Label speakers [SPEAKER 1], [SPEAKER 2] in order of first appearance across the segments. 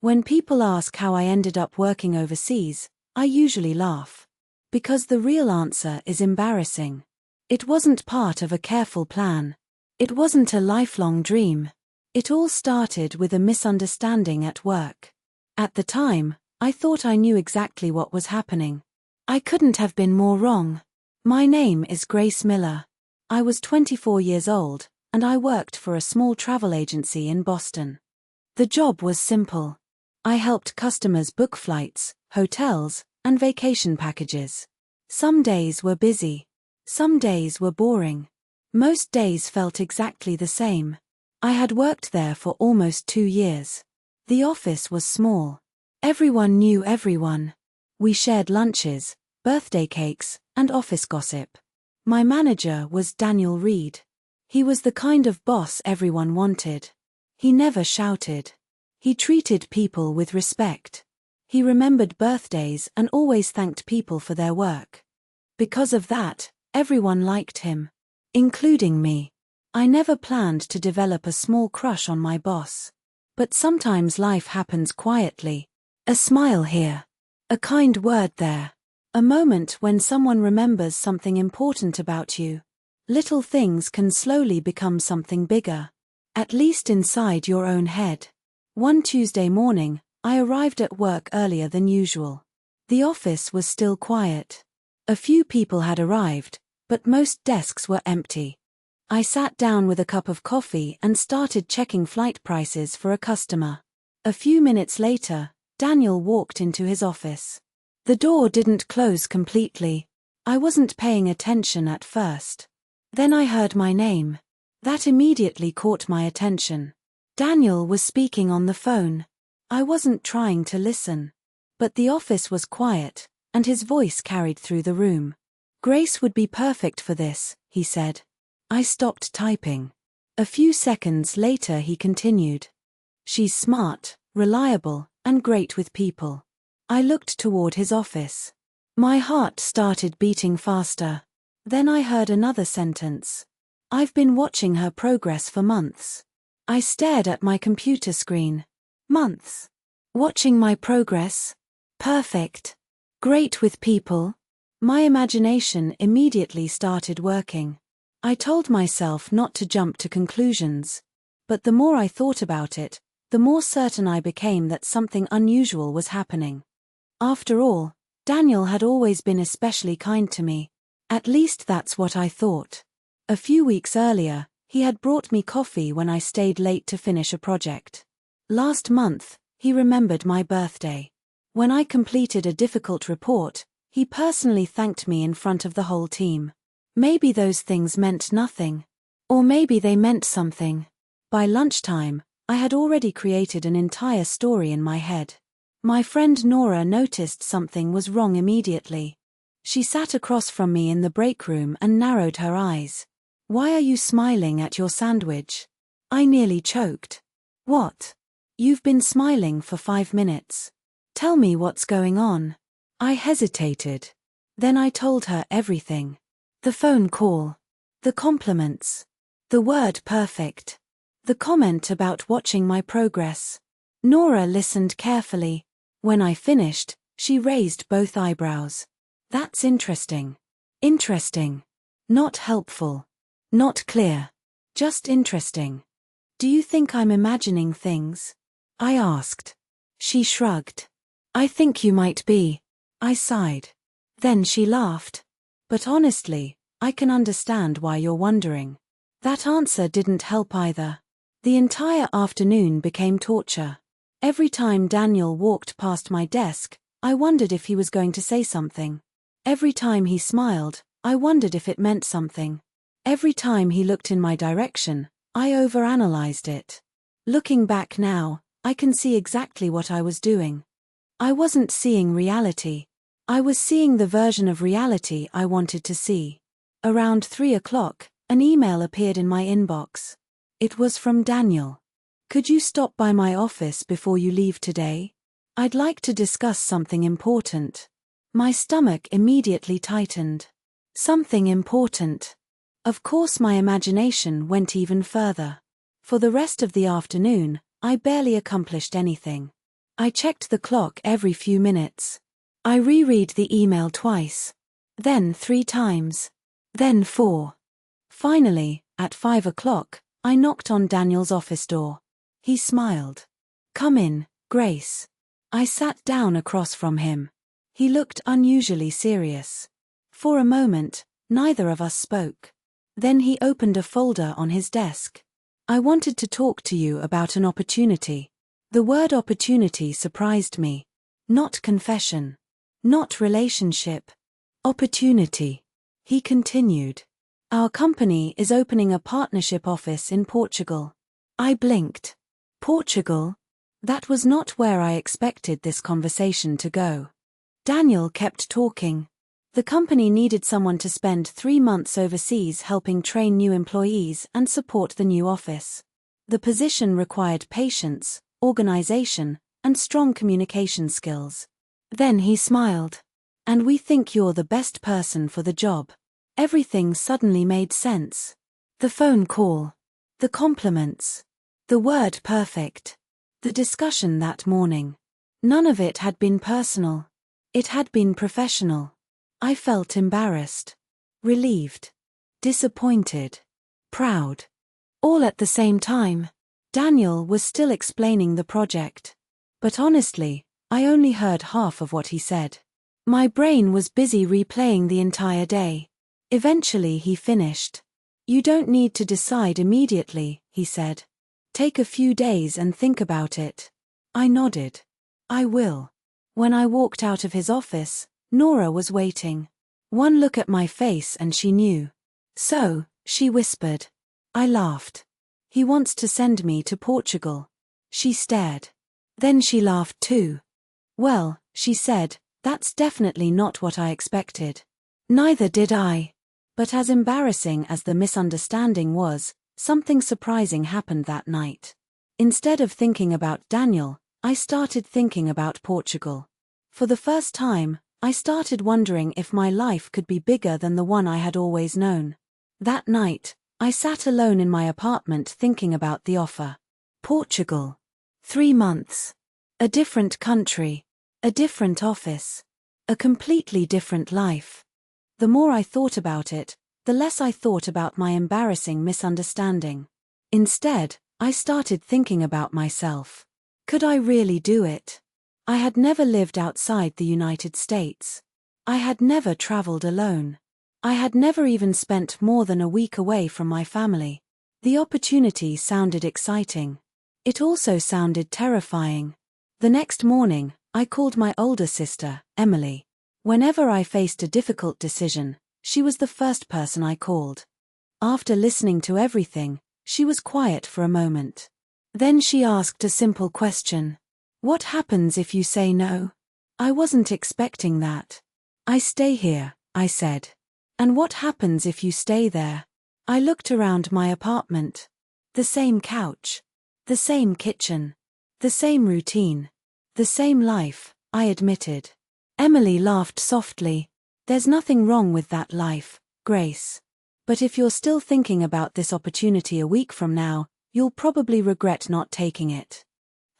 [SPEAKER 1] When people ask how I ended up working overseas, I usually laugh. Because the real answer is embarrassing. It wasn't part of a careful plan. It wasn't a lifelong dream. It all started with a misunderstanding at work. At the time, I thought I knew exactly what was happening. I couldn't have been more wrong. My name is Grace Miller. I was 24 years old, and I worked for a small travel agency in Boston. The job was simple. I helped customers book flights, hotels, and vacation packages. Some days were busy. Some days were boring. Most days felt exactly the same. I had worked there for almost 2 years. The office was small. Everyone knew everyone. We shared lunches, birthday cakes, and office gossip. My manager was Daniel Reed. He was the kind of boss everyone wanted. He never shouted. He treated people with respect. He remembered birthdays and always thanked people for their work. Because of that, everyone liked him. Including me. I never planned to develop a small crush on my boss. But sometimes life happens quietly. A smile here. A kind word there. A moment when someone remembers something important about you. Little things can slowly become something bigger. At least inside your own head. One Tuesday morning, I arrived at work earlier than usual. The office was still quiet. A few people had arrived, but most desks were empty. I sat down with a cup of coffee and started checking flight prices for a customer. A few minutes later, Daniel walked into his office. The door didn't close completely. I wasn't paying attention at first. Then I heard my name. That immediately caught my attention. Daniel was speaking on the phone. I wasn't trying to listen. But the office was quiet, and his voice carried through the room. Grace would be perfect for this, he said. I stopped typing. A few seconds later he continued. She's smart, reliable, and great with people. I looked toward his office. My heart started beating faster. Then I heard another sentence. I've been watching her progress for months. I stared at my computer screen. Months. Watching my progress. Perfect. Great with people. My imagination immediately started working. I told myself not to jump to conclusions. But the more I thought about it, the more certain I became that something unusual was happening. After all, Daniel had always been especially kind to me. At least that's what I thought. A few weeks earlier, he had brought me coffee when I stayed late to finish a project. Last month, he remembered my birthday. When I completed a difficult report, he personally thanked me in front of the whole team. Maybe those things meant nothing. Or maybe they meant something. By lunchtime, I had already created an entire story in my head. My friend Nora noticed something was wrong immediately. She sat across from me in the break room and narrowed her eyes. Why are you smiling at your sandwich? I nearly choked. What? You've been smiling for 5 minutes. Tell me what's going on. I hesitated. Then I told her everything. The phone call. The compliments. The word perfect. The comment about watching my progress. Nora listened carefully. When I finished, she raised both eyebrows. That's interesting. Interesting. Not helpful. Not clear. Just interesting. Do you think I'm imagining things? I asked. She shrugged. I think you might be. I sighed. Then she laughed. But honestly, I can understand why you're wondering. That answer didn't help either. The entire afternoon became torture. Every time Daniel walked past my desk, I wondered if he was going to say something. Every time he smiled, I wondered if it meant something. Every time he looked in my direction, I overanalyzed it. Looking back now, I can see exactly what I was doing. I wasn't seeing reality. I was seeing the version of reality I wanted to see. Around 3 o'clock, an email appeared in my inbox. It was from Daniel. Could you stop by my office before you leave today? I'd like to discuss something important. My stomach immediately tightened. Something important. Of course, my imagination went even further. For the rest of the afternoon, I barely accomplished anything. I checked the clock every few minutes. I reread the email twice. Then 3 times. Then 4. Finally, at 5 o'clock, I knocked on Daniel's office door. He smiled. "Come in, Grace." I sat down across from him. He looked unusually serious. For a moment, neither of us spoke. Then he opened a folder on his desk. "I wanted to talk to you about an opportunity." The word opportunity surprised me. Not confession. Not relationship. Opportunity. He continued. "Our company is opening a partnership office in Portugal." I blinked. Portugal? That was not where I expected this conversation to go. Daniel kept talking. The company needed someone to spend 3 months overseas helping train new employees and support the new office. The position required patience, organization, and strong communication skills. Then he smiled. "And we think you're the best person for the job." Everything suddenly made sense. The phone call. The compliments. The word perfect. The discussion that morning. None of it had been personal. It had been professional. I felt embarrassed. Relieved. Disappointed. Proud. All at the same time. Daniel was still explaining the project. But honestly, I only heard half of what he said. My brain was busy replaying the entire day. Eventually he finished. "You don't need to decide immediately," he said. "Take a few days and think about it." I nodded. "I will." When I walked out of his office, Nora was waiting. One look at my face and she knew. "So," she whispered. I laughed. "He wants to send me to Portugal." She stared. Then she laughed too. "Well," she said, "that's definitely not what I expected." Neither did I. But as embarrassing as the misunderstanding was, something surprising happened that night. Instead of thinking about Daniel, I started thinking about Portugal. For the first time, I started wondering if my life could be bigger than the one I had always known. That night, I sat alone in my apartment thinking about the offer. Portugal. 3 months. A different country. A different office. A completely different life. The more I thought about it, the less I thought about my embarrassing misunderstanding. Instead, I started thinking about myself. Could I really do it? I had never lived outside the United States. I had never traveled alone. I had never even spent more than a week away from my family. The opportunity sounded exciting. It also sounded terrifying. The next morning, I called my older sister, Emily. Whenever I faced a difficult decision, she was the first person I called. After listening to everything, she was quiet for a moment. Then she asked a simple question. "What happens if you say no?" I wasn't expecting that. "I stay here," I said. "And what happens if you stay there?" I looked around my apartment. The same couch. The same kitchen. The same routine. The same life, I admitted. Emily laughed softly. "There's nothing wrong with that life, Grace. But if you're still thinking about this opportunity a week from now, you'll probably regret not taking it."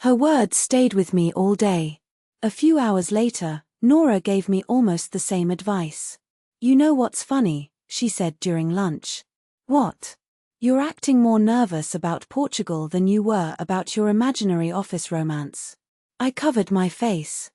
[SPEAKER 1] Her words stayed with me all day. A few hours later, Nora gave me almost the same advice. "You know what's funny?" she said during lunch. "What?" "You're acting more nervous about Portugal than you were about your imaginary office romance." I covered my face.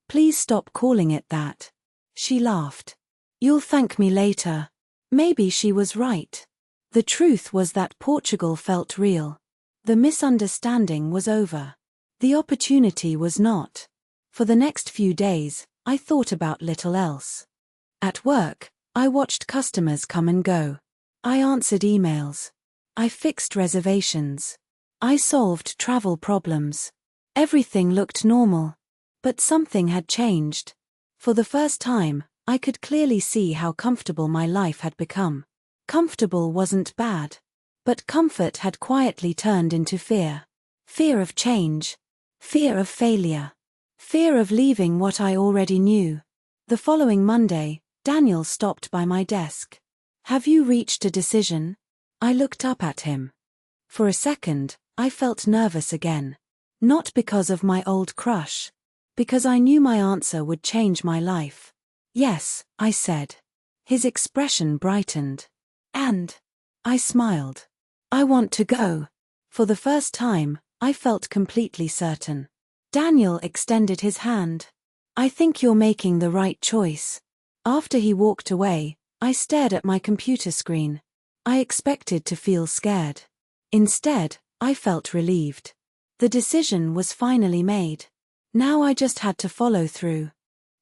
[SPEAKER 1] "Please stop calling it that." She laughed. "You'll thank me later." Maybe she was right. The truth was that Portugal felt real. The misunderstanding was over. The opportunity was not. For the next few days, I thought about little else. At work, I watched customers come and go. I answered emails. I fixed reservations. I solved travel problems. Everything looked normal. But something had changed. For the first time, I could clearly see how comfortable my life had become. Comfortable wasn't bad. But comfort had quietly turned into fear. Fear of change. Fear of failure. Fear of leaving what I already knew. The following Monday, Daniel stopped by my desk. "Have you reached a decision?" I looked up at him. For a second, I felt nervous again. Not because of my old crush. Because I knew my answer would change my life. Yes, I said. His expression brightened. And I smiled. I want to go. For the first time, I felt completely certain. Daniel extended his hand. I think you're making the right choice. After he walked away, I stared at my computer screen. I expected to feel scared. Instead, I felt relieved. The decision was finally made. Now I just had to follow through.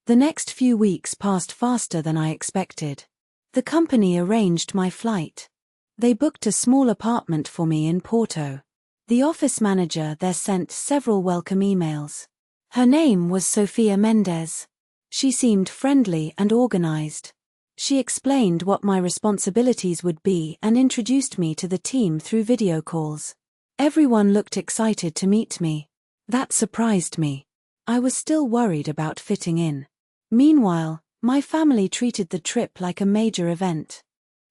[SPEAKER 1] The next few weeks passed faster than I expected. The company arranged my flight. They booked a small apartment for me in Porto. The office manager there sent several welcome emails. Her name was Sofia Mendes. She seemed friendly and organized. She explained what my responsibilities would be and introduced me to the team through video calls. Everyone looked excited to meet me. That surprised me. I was still worried about fitting in. Meanwhile, my family treated the trip like a major event.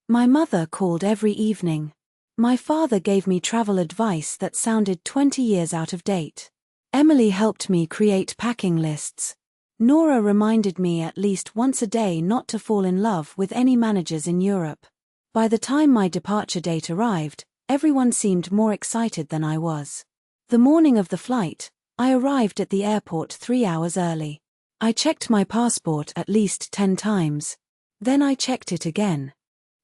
[SPEAKER 1] My mother called every evening. My father gave me travel advice that sounded 20 years out of date. Emily helped me create packing lists. Nora reminded me at least once a day not to fall in love with any managers in Europe. By the time my departure date arrived, everyone seemed more excited than I was. The morning of the flight, I arrived at the airport 3 hours early. I checked my passport at least 10 times. Then I checked it again.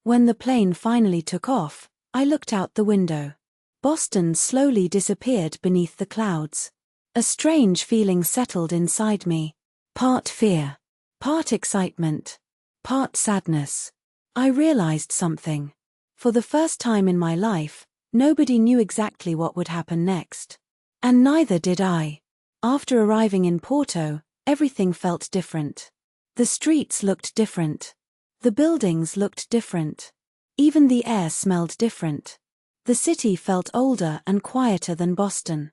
[SPEAKER 1] When the plane finally took off, I looked out the window. Boston slowly disappeared beneath the clouds. A strange feeling settled inside me. Part fear, part excitement, part sadness. I realized something. For the first time in my life, nobody knew exactly what would happen next. And neither did I. After arriving in Porto, everything felt different. The streets looked different. The buildings looked different. Even the air smelled different. The city felt older and quieter than Boston.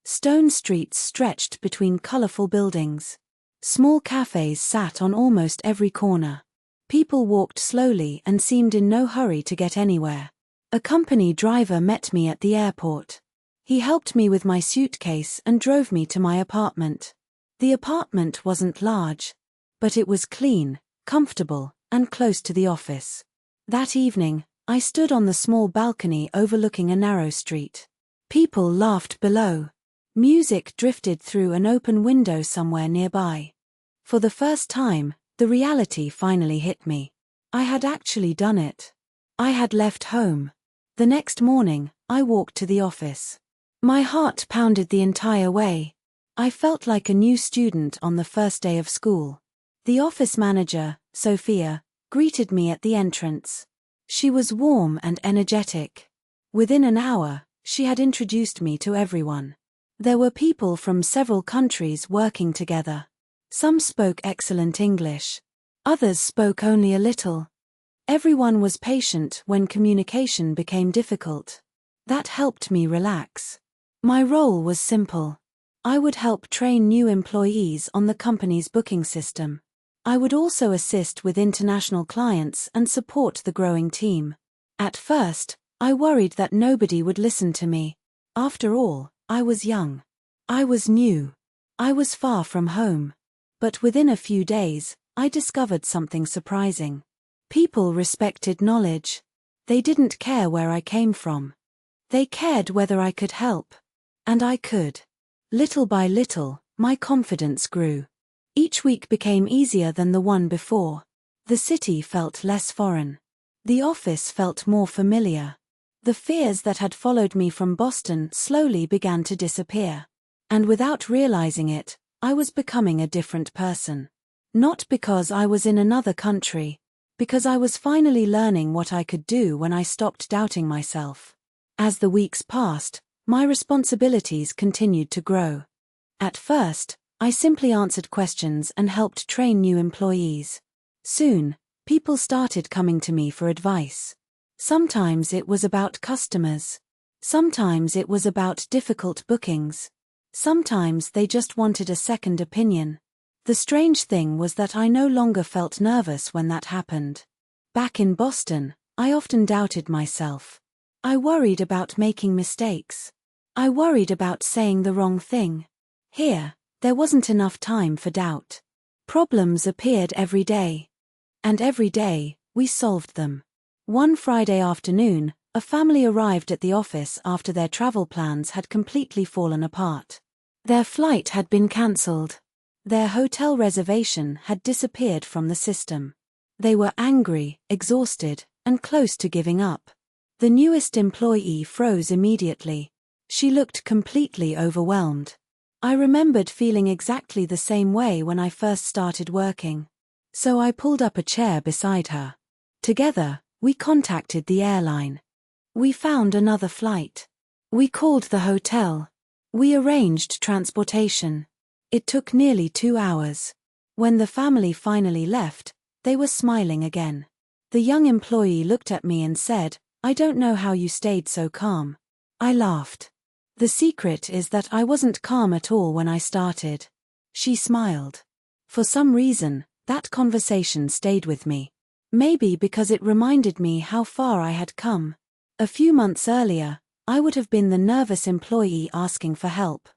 [SPEAKER 1] Stone streets stretched between colorful buildings. Small cafes sat on almost every corner. People walked slowly and seemed in no hurry to get anywhere. A company driver met me at the airport. He helped me with my suitcase and drove me to my apartment. The apartment wasn't large, but it was clean, comfortable, and close to the office. That evening, I stood on the small balcony overlooking a narrow street. People laughed below. Music drifted through an open window somewhere nearby. For the first time, the reality finally hit me. I had actually done it. I had left home. The next morning, I walked to the office. My heart pounded the entire way. I felt like a new student on the first day of school. The office manager, Sofia, greeted me at the entrance. She was warm and energetic. Within an hour, she had introduced me to everyone. There were people from several countries working together. Some spoke excellent English. Others spoke only a little. Everyone was patient when communication became difficult. That helped me relax. My role was simple. I would help train new employees on the company's booking system. I would also assist with international clients and support the growing team. At first, I worried that nobody would listen to me. After all, I was young. I was new. I was far from home. But within a few days, I discovered something surprising. People respected knowledge. They didn't care where I came from. They cared whether I could help. And I could. Little by little, my confidence grew. Each week became easier than the one before. The city felt less foreign. The office felt more familiar. The fears that had followed me from Boston slowly began to disappear. And without realizing it, I was becoming a different person. Not because I was in another country, because I was finally learning what I could do when I stopped doubting myself. As the weeks passed, my responsibilities continued to grow. At first, I simply answered questions and helped train new employees. Soon, people started coming to me for advice. Sometimes it was about customers. Sometimes it was about difficult bookings. Sometimes they just wanted a second opinion. The strange thing was that I no longer felt nervous when that happened. Back in Boston, I often doubted myself. I worried about making mistakes. I worried about saying the wrong thing. Here, there wasn't enough time for doubt. Problems appeared every day. And every day, we solved them. One Friday afternoon, a family arrived at the office after their travel plans had completely fallen apart. Their flight had been cancelled. Their hotel reservation had disappeared from the system. They were angry, exhausted, and close to giving up. The newest employee froze immediately. She looked completely overwhelmed. I remembered feeling exactly the same way when I first started working. So I pulled up a chair beside her. Together, we contacted the airline. We found another flight. We called the hotel. We arranged transportation. It took nearly 2 hours. When the family finally left, they were smiling again. The young employee looked at me and said, "I don't know how you stayed so calm." I laughed. The secret is that I wasn't calm at all when I started. She smiled. For some reason, that conversation stayed with me. Maybe because it reminded me how far I had come. A few months earlier, I would have been the nervous employee asking for help.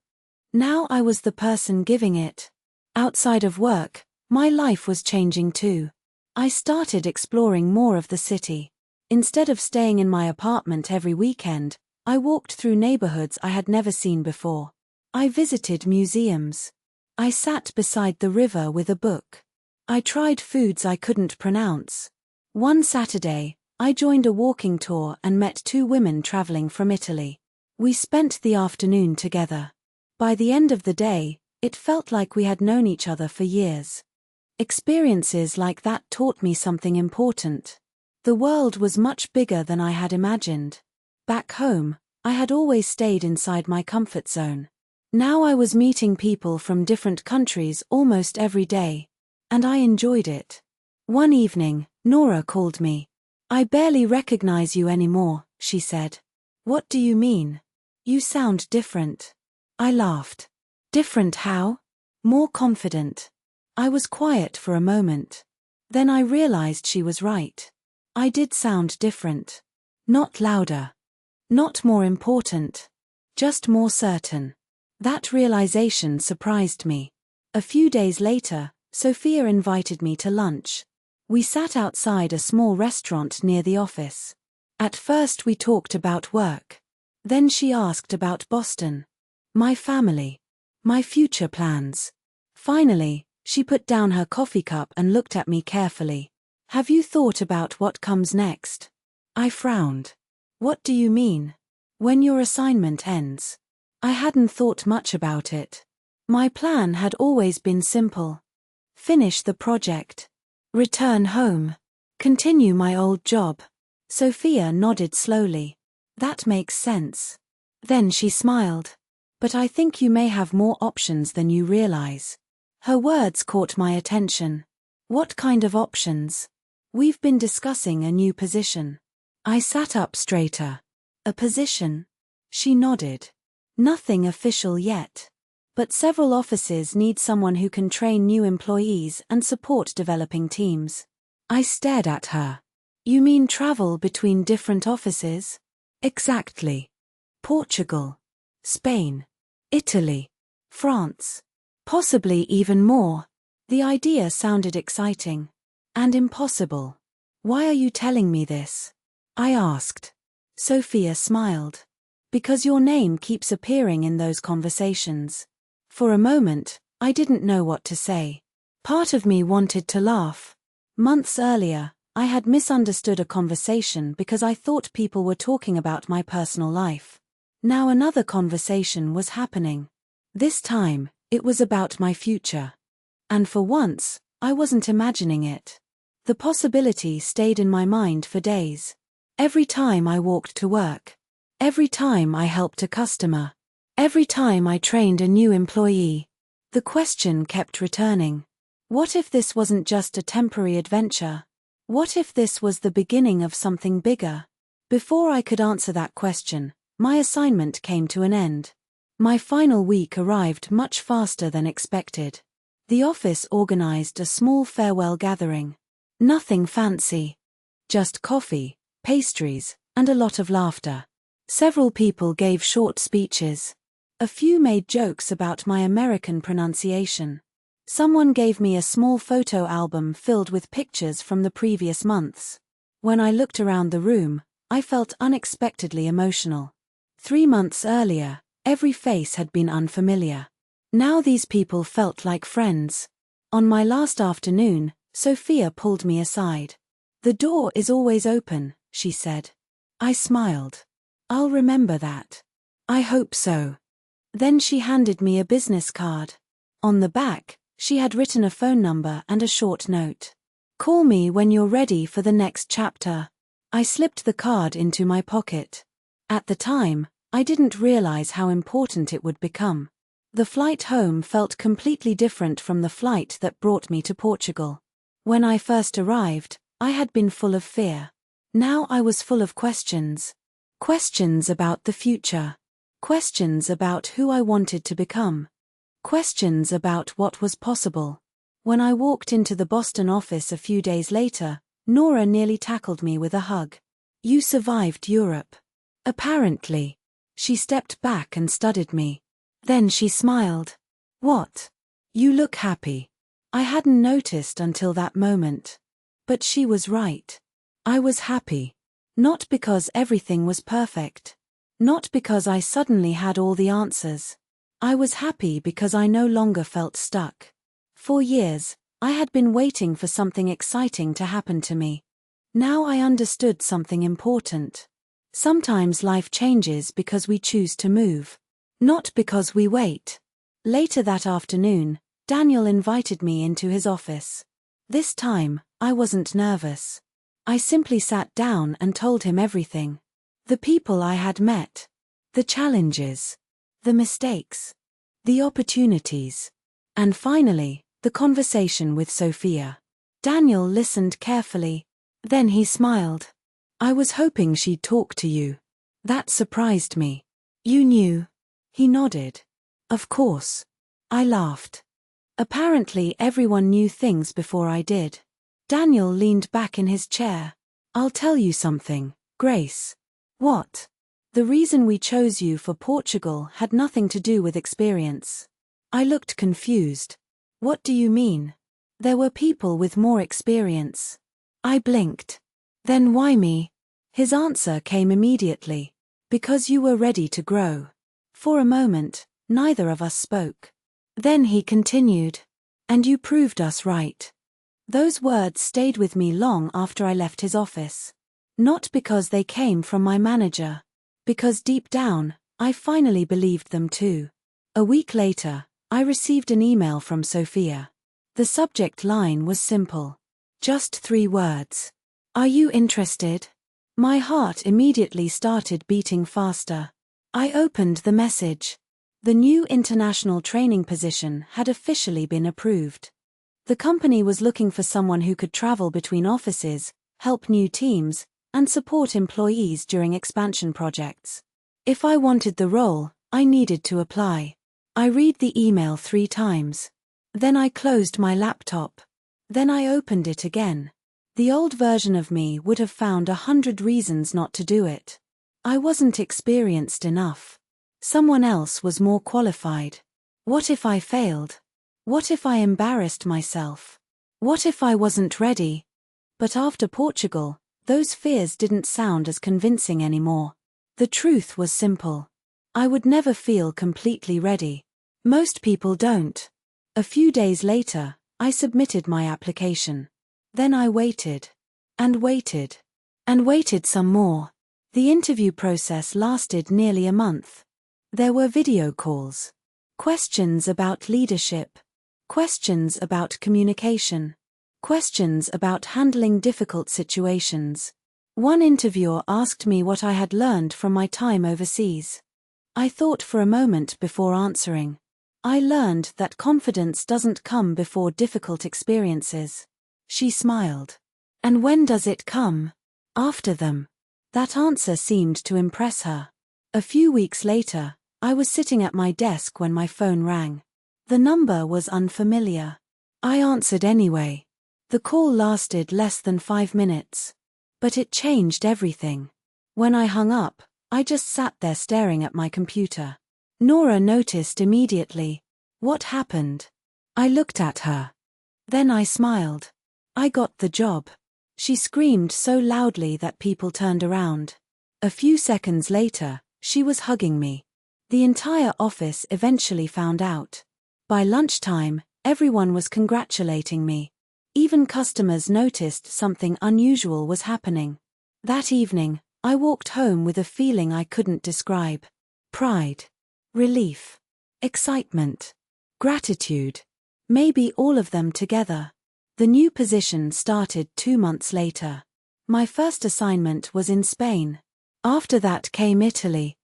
[SPEAKER 1] Now I was the person giving it. Outside of work, my life was changing too. I started exploring more of the city. Instead of staying in my apartment every weekend, I walked through neighborhoods I had never seen before. I visited museums. I sat beside the river with a book. I tried foods I couldn't pronounce. One Saturday, I joined a walking tour and met 2 women traveling from Italy. We spent the afternoon together. By the end of the day, it felt like we had known each other for years. Experiences like that taught me something important. The world was much bigger than I had imagined. Back home, I had always stayed inside my comfort zone. Now I was meeting people from different countries almost every day. And I enjoyed it. One evening, Nora called me. "I barely recognize you anymore," she said. "What do you mean? You sound different." I laughed. Different how? More confident. I was quiet for a moment. Then I realized she was right. I did sound different. Not louder. Not more important. Just more certain. That realization surprised me. A few days later, Sophia invited me to lunch. We sat outside a small restaurant near the office. At first we talked about work. Then she asked about Boston. My family. My future plans. Finally, she put down her coffee cup and looked at me carefully. "Have you thought about what comes next?" I frowned. "What do you mean?" "When your assignment ends." I hadn't thought much about it. My plan had always been simple. Finish the project. Return home. Continue my old job. Sophia nodded slowly. "That makes sense." Then she smiled. "But I think you may have more options than you realize." Her words caught my attention. "What kind of options?" "We've been discussing a new position." I sat up straighter. "A position?" She nodded. "Nothing official yet. But several offices need someone who can train new employees and support developing teams." I stared at her. "You mean travel between different offices?" "Exactly. Portugal. Spain. Italy. France. Possibly even more." The idea sounded exciting. "And impossible." "Why are you telling me this?" I asked. Sophia smiled. "Because your name keeps appearing in those conversations." For a moment, I didn't know what to say. Part of me wanted to laugh. Months earlier, I had misunderstood a conversation because I thought people were talking about my personal life. Now another conversation was happening. This time, it was about my future. And for once, I wasn't imagining it. The possibility stayed in my mind for days. Every time I walked to work. Every time I helped a customer. Every time I trained a new employee. The question kept returning. What if this wasn't just a temporary adventure? What if this was the beginning of something bigger? Before I could answer that question, my assignment came to an end. My final week arrived much faster than expected. The office organized a small farewell gathering. Nothing fancy. Just coffee, pastries, and a lot of laughter. Several people gave short speeches. A few made jokes about my American pronunciation. Someone gave me a small photo album filled with pictures from the previous months. When I looked around the room, I felt unexpectedly emotional. 3 months earlier, every face had been unfamiliar. Now these people felt like friends. On my last afternoon, Sophia pulled me aside. "The door is always open," she said. I smiled. "I'll remember that." "I hope so." Then she handed me a business card. On the back, she had written a phone number and a short note. "Call me when you're ready for the next chapter." I slipped the card into my pocket. At the time, I didn't realize how important it would become. The flight home felt completely different from the flight that brought me to Portugal. When I first arrived, I had been full of fear. Now I was full of questions. Questions about the future. Questions about who I wanted to become. Questions about what was possible. When I walked into the Boston office a few days later, Nora nearly tackled me with a hug. "You survived Europe." "Apparently." She stepped back and studied me. Then she smiled. "What? You look happy." I hadn't noticed until that moment. But she was right. I was happy. Not because everything was perfect. Not because I suddenly had all the answers. I was happy because I no longer felt stuck. For years, I had been waiting for something exciting to happen to me. Now I understood something important. Sometimes life changes because we choose to move. Not because we wait. Later that afternoon, Daniel invited me into his office. This time, I wasn't nervous. I simply sat down and told him everything. The people I had met. The challenges. The mistakes. The opportunities. And finally, the conversation with Sophia. Daniel listened carefully. Then he smiled. "I was hoping she'd talk to you." That surprised me. "You knew?" He nodded. "Of course." I laughed. Apparently everyone knew things before I did. Daniel leaned back in his chair. "I'll tell you something, Grace." "What?" "The reason we chose you for Portugal had nothing to do with experience." I looked confused. "What do you mean?" "There were people with more experience." I blinked. "Then why me?" His answer came immediately. "Because you were ready to grow." For a moment, neither of us spoke. Then he continued. "And you proved us right." Those words stayed with me long after I left his office. Not because they came from my manager. Because deep down, I finally believed them too. A week later, I received an email from Sophia. The subject line was simple. Just 3 words. "Are you interested?" My heart immediately started beating faster. I opened the message. The new international training position had officially been approved. The company was looking for someone who could travel between offices, help new teams, and support employees during expansion projects. If I wanted the role, I needed to apply. I read the email 3 times. Then I closed my laptop. Then I opened it again. The old version of me would have found 100 reasons not to do it. I wasn't experienced enough. Someone else was more qualified. What if I failed? What if I embarrassed myself? What if I wasn't ready? But after Portugal, those fears didn't sound as convincing anymore. The truth was simple. I would never feel completely ready. Most people don't. A few days later, I submitted my application. Then I waited. And waited. And waited some more. The interview process lasted nearly a month. There were video calls. Questions about leadership. Questions about communication. Questions about handling difficult situations. One interviewer asked me what I had learned from my time overseas. I thought for a moment before answering. I learned that confidence doesn't come before difficult experiences. She smiled. "And when does it come?" "After them." That answer seemed to impress her. A few weeks later, I was sitting at my desk when my phone rang. The number was unfamiliar. I answered anyway. The call lasted less than 5 minutes. But it changed everything. When I hung up, I just sat there staring at my computer. Nora noticed immediately. What happened? I looked at her. Then I smiled. I got the job. She screamed so loudly that people turned around. A few seconds later, she was hugging me. The entire office eventually found out. By lunchtime, everyone was congratulating me. Even customers noticed something unusual was happening. That evening, I walked home with a feeling I couldn't describe. Pride. Relief. Excitement. Gratitude. Maybe all of them together. The new position started 2 months later. My first assignment was in Spain. After that came Italy.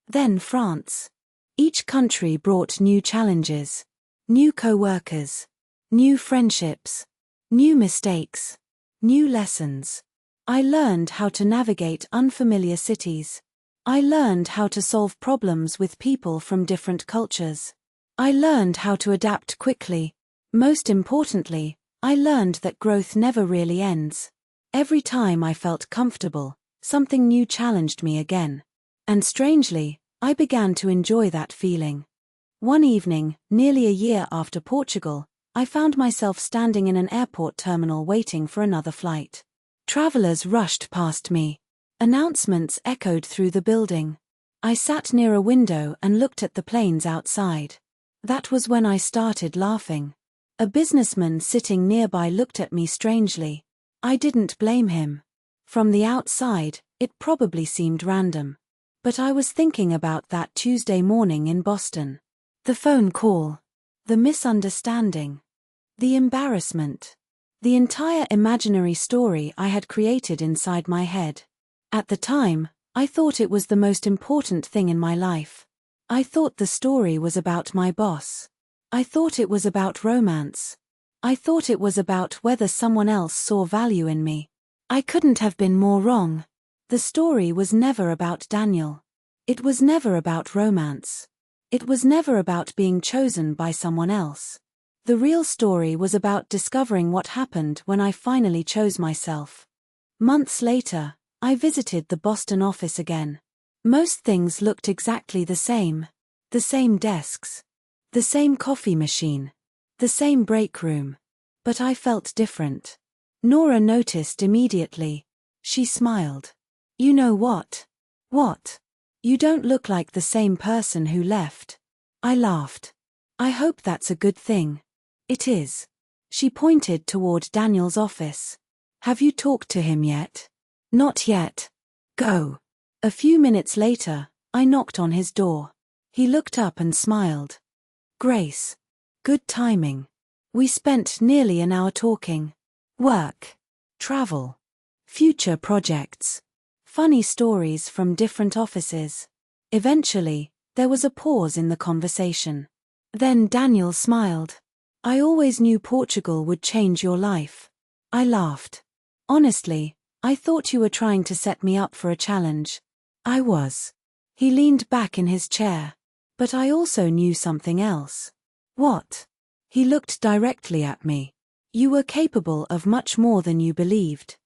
[SPEAKER 1] Then France. Each country brought new challenges. New co-workers. New friendships. New mistakes. New lessons. I learned how to navigate unfamiliar cities. I learned how to solve problems with people from different cultures. I learned how to adapt quickly. Most importantly, I learned that growth never really ends. Every time I felt comfortable, something new challenged me again. And strangely, I began to enjoy that feeling. One evening, nearly a year after Portugal, I found myself standing in an airport terminal waiting for another flight. Travelers rushed past me. Announcements echoed through the building. I sat near a window and looked at the planes outside. That was when I started laughing. A businessman sitting nearby looked at me strangely. I didn't blame him. From the outside, it probably seemed random. But I was thinking about that Tuesday morning in Boston. The phone call. The misunderstanding. The embarrassment. The entire imaginary story I had created inside my head. At the time, I thought it was the most important thing in my life. I thought the story was about my boss. I thought it was about romance. I thought it was about whether someone else saw value in me. I couldn't have been more wrong. The story was never about Daniel. It was never about romance. It was never about being chosen by someone else. The real story was about discovering what happened when I finally chose myself. Months later, I visited the Boston office again. Most things looked exactly the same. The same desks. The same coffee machine. The same break room. But I felt different. Nora noticed immediately. She smiled. You know what? What? You don't look like the same person who left. I laughed. I hope that's a good thing. It is. She pointed toward Daniel's office. Have you talked to him yet? Not yet. Go. A few minutes later, I knocked on his door. He looked up and smiled. Grace. Good timing. We spent nearly an hour talking. Work. Travel. Future projects. Funny stories from different offices. Eventually, there was a pause in the conversation. Then Daniel smiled. I always knew Portugal would change your life. I laughed. Honestly, I thought you were trying to set me up for a challenge. I was. He leaned back in his chair. But I also knew something else. What? He looked directly at me. You were capable of much more than you believed.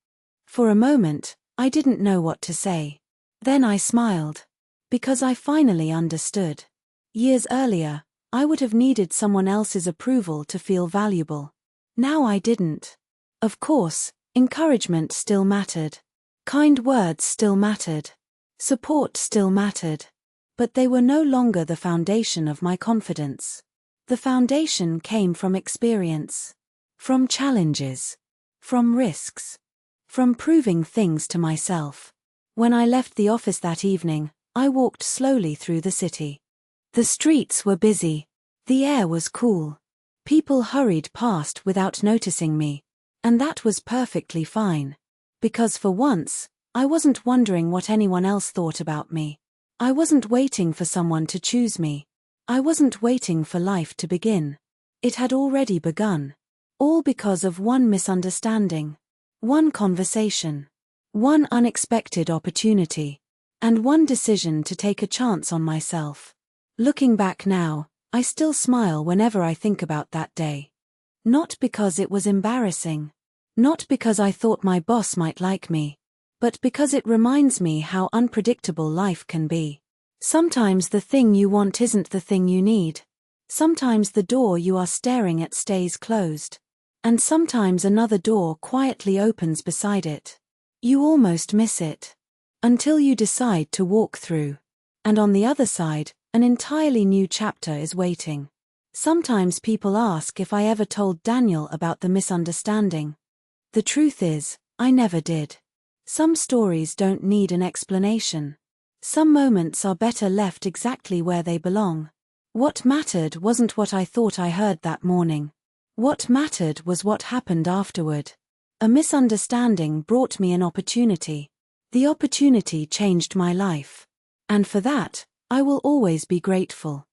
[SPEAKER 1] For a moment, I didn't know what to say. Then I smiled. Because I finally understood. Years earlier, I would have needed someone else's approval to feel valuable. Now I didn't. Of course, encouragement still mattered. Kind words still mattered. Support still mattered. But they were no longer the foundation of my confidence. The foundation came from experience. From challenges. From risks. From proving things to myself. When I left the office that evening, I walked slowly through the city. The streets were busy. The air was cool. People hurried past without noticing me. And that was perfectly fine. Because for once, I wasn't wondering what anyone else thought about me. I wasn't waiting for someone to choose me. I wasn't waiting for life to begin. It had already begun. All because of one misunderstanding. One conversation. One unexpected opportunity. And one decision to take a chance on myself. Looking back now, I still smile whenever I think about that day. Not because it was embarrassing. Not because I thought my boss might like me. but because it reminds me how unpredictable life can be. Sometimes the thing you want isn't the thing you need. Sometimes the door you are staring at stays closed. And sometimes another door quietly opens beside it. You almost miss it. Until you decide to walk through. And on the other side, an entirely new chapter is waiting. Sometimes people ask if I ever told Daniel about the misunderstanding. The truth is, I never did. Some stories don't need an explanation. Some moments are better left exactly where they belong. What mattered wasn't what I thought I heard that morning. What mattered was what happened afterward. A misunderstanding brought me an opportunity. The opportunity changed my life. And for that, I will always be grateful.